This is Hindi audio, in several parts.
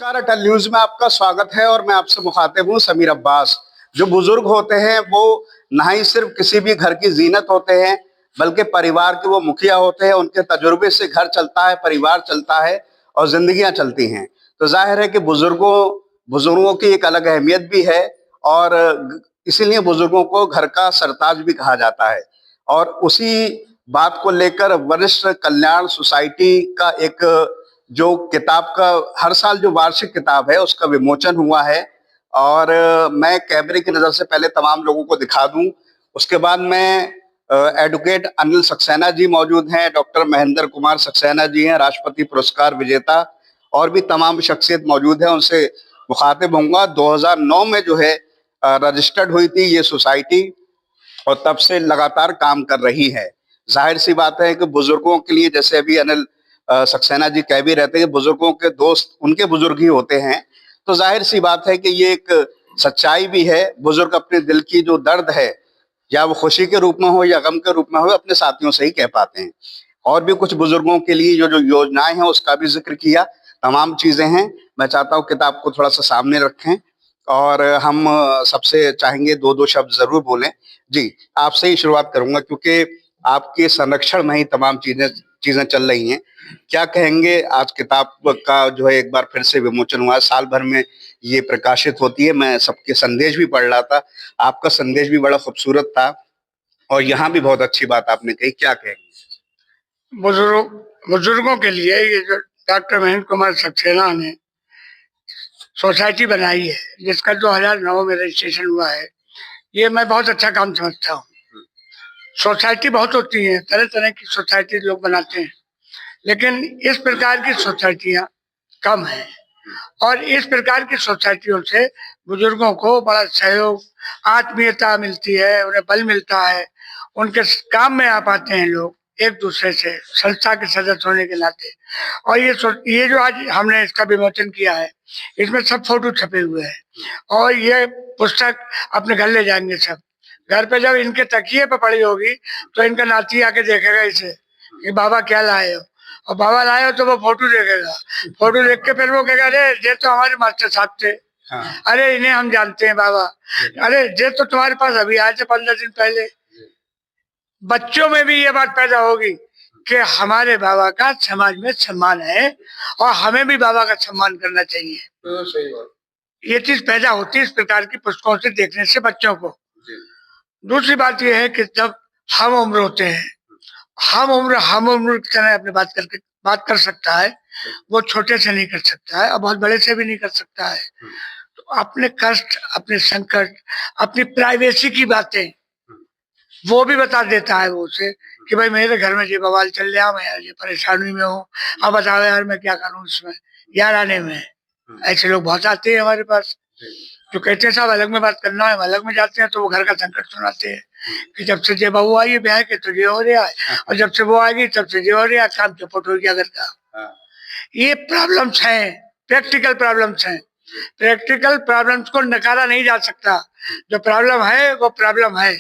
नमस्कार, अटल न्यूज में आपका स्वागत है और मैं आपसे मुखातिब हूँ समीर अब्बास। जो बुजुर्ग होते हैं वो ना ही सिर्फ किसी भी घर की जीनत होते हैं, बल्कि परिवार के वो मुखिया होते हैं। उनके तजुर्बे से घर चलता है, परिवार चलता है और जिंदगियां चलती हैं। तो जाहिर है कि बुजुर्गों की एक अलग अहमियत भी है और इसीलिए बुजुर्गों को घर का सरताज भी कहा जाता है। और उसी बात को लेकर वरिष्ठ कल्याण सोसाइटी का एक जो किताब का हर साल जो वार्षिक किताब है उसका विमोचन हुआ है। और मैं कैमरे की नजर से पहले तमाम लोगों को दिखा दूं, उसके बाद मैं एडवोकेट अनिल सक्सेना जी मौजूद हैं, डॉक्टर महेंद्र कुमार सक्सेना जी हैं, राष्ट्रपति पुरस्कार विजेता, और भी तमाम शख्सियत मौजूद है, उनसे मुखातिब होऊंगा। 2009 में जो है रजिस्टर्ड हुई थी ये सोसाइटी और तब से लगातार काम कर रही है। जाहिर सी बात है कि बुजुर्गों के लिए, जैसे अभी अनिल सक्सेना जी कह भी रहते हैं कि बुजुर्गों के दोस्त उनके बुजुर्ग ही होते हैं, तो जाहिर सी बात है कि ये एक सच्चाई भी है। बुजुर्ग अपने दिल की जो दर्द है, या वो खुशी के रूप में हो या गम के रूप में हो, अपने साथियों से ही कह पाते हैं। और भी कुछ बुजुर्गों के लिए जो जो योजनाएं हैं उसका भी जिक्र किया, तमाम चीजें हैं। मैं चाहता हूँ किताब को थोड़ा सा सामने रखें और हम सबसे चाहेंगे दो दो शब्द जरूर बोलें। जी, आपसे ही शुरुआत करूंगा क्योंकि आपके संरक्षण में ही तमाम चीजें चीजें चल रही हैं। क्या कहेंगे? आज किताब का जो है एक बार फिर से विमोचन हुआ है, साल भर में ये प्रकाशित होती है। मैं सबके संदेश भी पढ़ रहा था, आपका संदेश भी बड़ा खूबसूरत था और यहाँ भी बहुत अच्छी बात आपने कही। क्या कहेंगे? बुजुर्गों के लिए ये जो डॉक्टर महेंद्र कुमार सक्सेना ने सोसाइटी बनाई है, जिसका 2009 में रजिस्ट्रेशन हुआ है, ये मैं बहुत अच्छा काम समझता हूँ। सोसाइटी बहुत होती है, तरह तरह की सोसाइटी लोग बनाते हैं, लेकिन इस प्रकार की सोसाइटियाँ कम हैं। और इस प्रकार की सोसाइटियों से बुजुर्गों को बड़ा सहयोग, आत्मीयता मिलती है, उन्हें बल मिलता है, उनके काम में आ पाते हैं लोग एक दूसरे से, संस्था के सदस्य होने के नाते। और ये जो आज हमने इसका विमोचन किया है, इसमें सब फोटो छपे हुए हैं और ये पुस्तक अपने घर ले जाएंगे सब। घर पे जब इनके तकिए पे पड़ी होगी तो इनका नाती आके देखेगा इसे कि बाबा क्या लाए हो, और बाबा लाए हो तो वो फोटो देखेगा। फोटो देख के फिर वो कहेगा, अरे ये तो हमारे मास्टर साहब थे। हाँ। अरे इन्हें हम जानते हैं बाबा। अरे ये तो तुम्हारे पास अभी आए थे 15 दिन पहले। बच्चों में भी ये बात पैदा होगी कि हमारे बाबा का समाज में सम्मान है और हमें भी बाबा का सम्मान करना चाहिए। तो सही बात, ये चीज पैदा होती है इस प्रकार की पुस्तकों से देखने से बच्चों को। दूसरी बात यह है कि जब हम उम्र होते हैं, हम उम्र की तरह अपनी बात कर सकता है, वो छोटे से नहीं कर सकता है और बहुत बड़े से भी नहीं कर सकता है। तो अपने कष्ट, अपने संकट, अपनी प्राइवेसी की बातें वो भी बता देता है वो उसे कि भाई मेरे घर में ये बवाल चल रहा, मैं यार ये परेशानी में हूँ, अब बताओ यार मैं क्या करूँ इसमें, यार आने में। ऐसे लोग बहुत आते हैं हमारे पास जो कहते हैं साहब अलग में बात करना है, हम अलग में जाते हैं तो वो घर का संकट सुनाते हैं कि जब से ये बहू आई है ब्याह के तो ये हो रहा है, और जब से वो आएगी तब से ये हो रहा है, काम चौपट हो गया घर का। ये प्रॉब्लम्स हैं, प्रैक्टिकल प्रॉब्लम्स हैं। प्रैक्टिकल प्रॉब्लम्स को नकारा नहीं जा सकता। जो प्रॉब्लम है वो प्रॉब्लम है,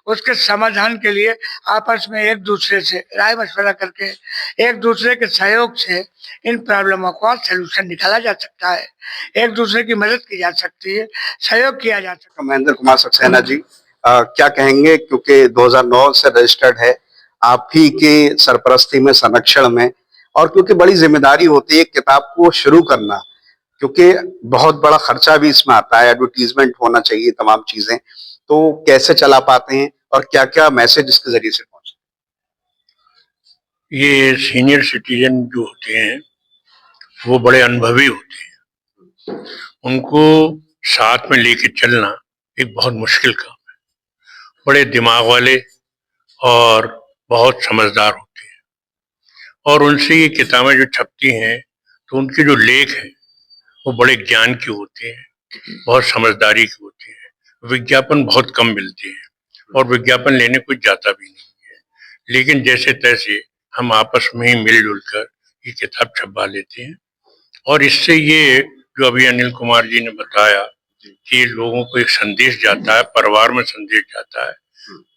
उसके समाधान के लिए आपस में एक दूसरे से राय मशवरा करके, एक दूसरे के सहयोग से इन प्रॉब्लमों का सलूशन निकाला जा सकता है, एक दूसरे की मदद की जा सकती है, सहयोग किया जा सकता है। महेंद्र कुमार सक्सेना जी, क्या कहेंगे? क्योंकि 2009 से रजिस्टर्ड है, आप ही के सरपरस्ती में, संरक्षण में, और क्योंकि बड़ी जिम्मेदारी होती है किताब को शुरू करना, क्योंकि बहुत बड़ा खर्चा भी इसमें आता है, एडवर्टीजमेंट होना चाहिए, तमाम चीजें, तो कैसे चला पाते हैं और क्या क्या मैसेज इसके जरिए से पहुंचे? ये सीनियर सिटीजन जो होते हैं वो बड़े अनुभवी होते हैं, उनको साथ में लेके चलना एक बहुत मुश्किल काम है। बड़े दिमाग वाले और बहुत समझदार होते हैं, और उनसे ये किताबें जो छपती हैं तो उनके जो लेख हैं वो बड़े ज्ञान के होते हैं, बहुत समझदारी के होते हैं। विज्ञापन बहुत कम मिलते हैं और विज्ञापन लेने कोई जाता भी नहीं है, लेकिन जैसे तैसे हम आपस में ही मिलजुल कर ये किताब छपवा लेते हैं। और इससे ये जो अभी अनिल कुमार जी ने बताया कि लोगों को एक संदेश जाता है, परिवार में संदेश जाता है।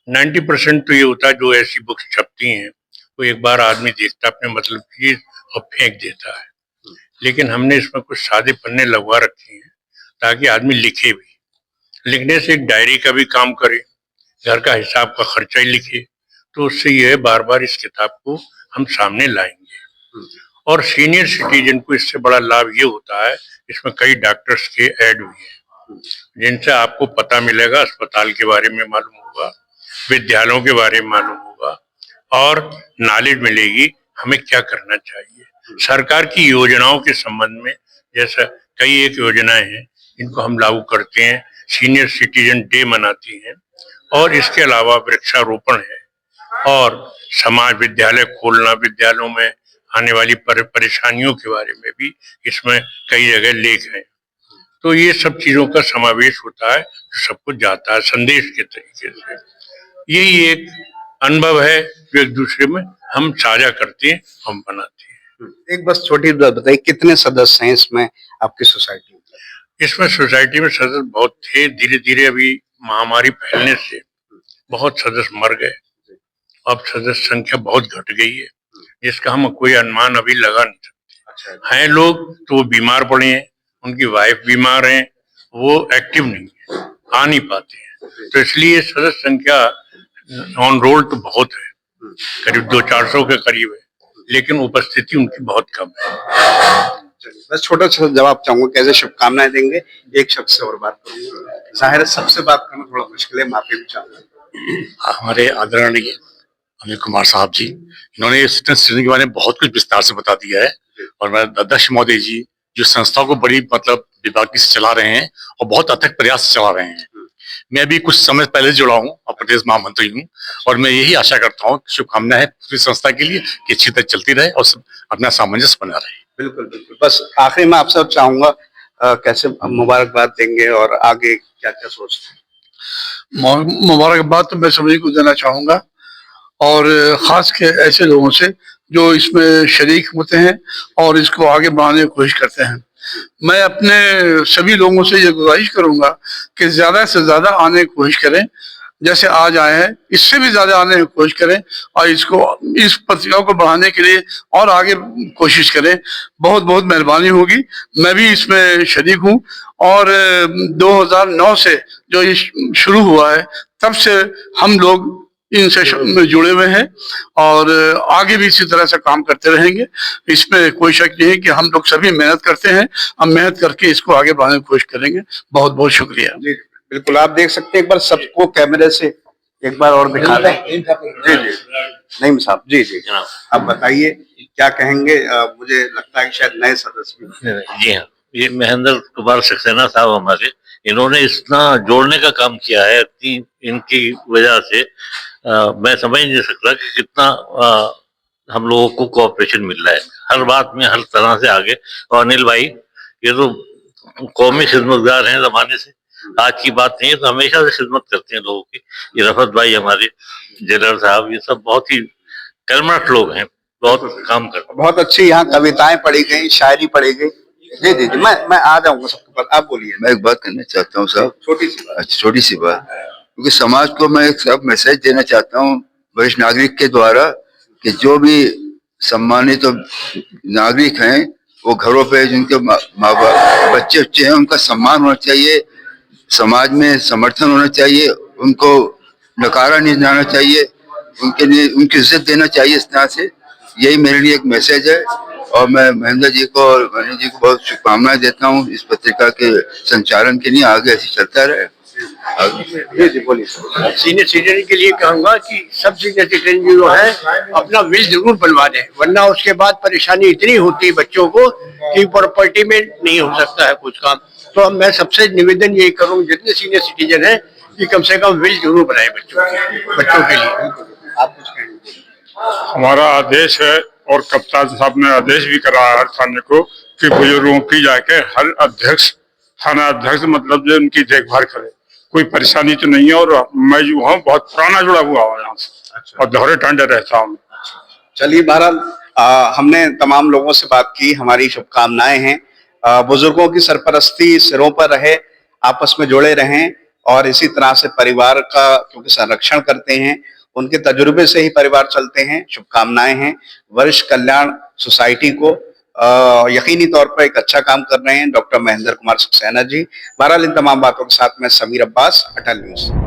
90% तो ये होता है जो ऐसी बुक्स छपती हैं वो एक बार आदमी देखता है, अपने मतलब की और फेंक देता है। लेकिन हमने इसमें कुछ सादे पन्ने लगवा रखे हैं ताकि आदमी लिखे भी। लिखने से एक डायरी का भी काम करे, घर का हिसाब का खर्चा ही लिखे, तो उससे यह बार बार इस किताब को हम सामने लाएंगे। और सीनियर सिटीजन को इससे बड़ा लाभ ये होता है, इसमें कई डॉक्टर्स के ऐड भी हैं जिनसे आपको पता मिलेगा, अस्पताल के बारे में मालूम होगा, विद्यालयों के बारे में मालूम होगा और नॉलेज मिलेगी हमें क्या करना चाहिए। सरकार की योजनाओं के संबंध में जैसा कई एक योजनाएं हैं इनको हम लागू करते हैं, सीनियर सिटीजन डे मनाती हैं और इसके अलावा वृक्षारोपण है और समाज विद्यालय खोलना, विद्यालयों में आने वाली परेशानियों के बारे में भी इसमें कई जगह लेख हैं। तो ये सब चीजों का समावेश होता है जो सबको जाता है संदेश के तरीके से। यही एक अनुभव है जो एक दूसरे में हम साझा करते हैं, हम बनाते हैं। एक बस छोटी बात बताइए, कितने सदस्य हैं इसमें आपकी सोसाइटी में? इसमें सोसाइटी में सदस्य बहुत थे, धीरे धीरे अभी महामारी फैलने से बहुत सदस्य मर गए, अब सदस्य संख्या बहुत घट गई है जिसका हम कोई अनुमान अभी लगा नहीं सकते। हैं लोग तो वो बीमार पड़े हैं, उनकी वाइफ बीमार हैं, वो एक्टिव नहीं है, आ नहीं पाते हैं, तो इसलिए सदस्य संख्या ऑन रोल तो बहुत है, करीब 200-400 के करीब है, लेकिन उपस्थिति उनकी बहुत कम है। बस छोटा सा जवाब चाहूंगा, कैसे शुभकामनाएं देंगे? एक शब्द से और बात करूंगा, जाहिर है सबसे बात करना थोड़ा मुश्किल है, माफी भी चाहूंगा। हमारे आदरणीय अनिल कुमार साहब जी, इन्होंने इस के बारे में बहुत कुछ विस्तार से बता दिया है और मैं अध्यक्ष महोदय जी जो संस्था को बड़ी मतलब विभागी से चला रहे हैं और बहुत अथक प्रयास से चला रहे हैं। मैं अभी कुछ समय पहले जुड़ा हूँ और प्रदेश महामंत्री हूँ और मैं यही आशा करता हूँ, शुभकामना है पूरी संस्था के लिए कि अच्छी तरह चलती रहे और सब अपना सामंजस्य बना रहे। बिल्कुल बिल्कुल। बस आखिरी में आपसे चाहूंगा कैसे मुबारकबाद देंगे और आगे क्या क्या सोचते हैं? मुबारकबाद तो मैं सभी को देना चाहूंगा और खास के ऐसे लोगों से जो इसमें शरीक होते हैं और इसको आगे बढ़ाने की कोशिश करते हैं। मैं अपने सभी लोगों से ये गुजारिश करूंगा कि ज्यादा से ज्यादा आने की कोशिश करें, जैसे आज आए हैं इससे भी ज्यादा आने की कोशिश करें और इसको इस पत्रिका को बढ़ाने के लिए और आगे कोशिश करें। बहुत बहुत मेहरबानी होगी। मैं भी इसमें शरीक हूँ और 2009 से जो ये शुरू हुआ है तब से हम लोग इनसे जुड़े हुए हैं और आगे भी इसी तरह से काम करते रहेंगे। इसमें कोई शक नहीं है कि हम लोग सभी मेहनत करते हैं, हम मेहनत करके इसको आगे बढ़ाने की कोशिश करेंगे। बहुत बहुत शुक्रिया। जी बिल्कुल, आप देख सकते हैं, एक बार सबको कैमरे से एक बार और दिखा दें। जी जी नईम साहब, जी जी आप बताइए क्या कहेंगे? मुझे लगता है कि शायद नए सदस्य भी। जी हाँ, ये महेंद्र कुमार सक्सेना साहब हमारे, इन्होंने इतना जोड़ने का काम किया है कि इनकी वजह से मैं समझ नहीं सकता कि कितना हम लोगों को कोऑपरेशन मिल रहा है हर बात में, हर तरह से आगे। और अनिल भाई ये तो कौमी खिदमतगार हैं जमाने से, आज की बात नहीं है, तो हमेशा से खिदमत करते हैं लोगों की। ये रफत भाई हमारे, जेलर साहब, ये सब बहुत ही कर्मठ लोग हैं, बहुत काम करते हैं। बहुत अच्छी यहाँ कविताएं पढ़ी गई, शायरी पढ़ी गई। जी जी जी मैं आ जाऊंगा सबके पास, आप बोलिए। मैं एक बात करना चाहता हूँ साहब, छोटी सी बात। छोटी सी बात, क्योंकि समाज को मैं एक सब मैसेज देना चाहता हूँ वरिष्ठ नागरिक के द्वारा कि जो भी सम्मानित तो नागरिक हैं वो घरों पे जिनके माँ बाप बच्चे हैं उनका सम्मान होना चाहिए, समाज में समर्थन होना चाहिए, उनको नकारा नहीं जाना चाहिए, उनके लिए उनकी इज्जत देना चाहिए। इस तरह से यही मेरे लिए एक मैसेज है और मैं महेंद्र जी को और अनिल जी को बहुत शुभकामनाएं देता हूँ इस पत्रिका के संचालन के लिए। आगे ऐसे चलता रहे। जी जी बोलिए। सीनियर सिटीजन के लिए कहूंगा कि सब सीनियर सिटीजन जो है अपना विल जरूर बनवा दें, वरना उसके बाद परेशानी इतनी होती है बच्चों को कि प्रॉपर्टी में नहीं हो सकता है कुछ काम। तो मैं सबसे निवेदन यही करूंगा जितने सीनियर सिटीजन हैं कि कम से कम विल जरूर बनाए बच्चों के लिए। आप कुछ कहेंगे? हमारा आदेश है और कप्तान साहब ने आदेश भी करा है हर थाने को कि बुजुर्गों की जाके हर अध्यक्ष, थाना अध्यक्ष मतलब जो उनकी देखभाल करे। कोई परेशानी तो नहीं है और मैं जो हूँ बहुत पुराना जुड़ा हुआ हूँ यहाँ से और दोहरे टांडे रहता हूँ। चलिए बहरहाल हमने तमाम लोगों से बात की, हमारी शुभकामनाएं हैं। बुजुर्गों की सरपरस्ती सिरों पर रहे, आपस में जुड़े रहें और इसी तरह से परिवार का क्योंकि संरक्षण करते हैं, उनके तजुर्बे से ही परिवार चलते हैं। शुभकामनाएं हैं वरिष्ठ कल्याण सोसाइटी को यकीनी तौर पर एक अच्छा काम कर रहे हैं डॉक्टर महेंद्र कुमार सक्सेना जी। बहरहाल इन तमाम बातों के साथ मैं समीर अब्बास, अटल न्यूज।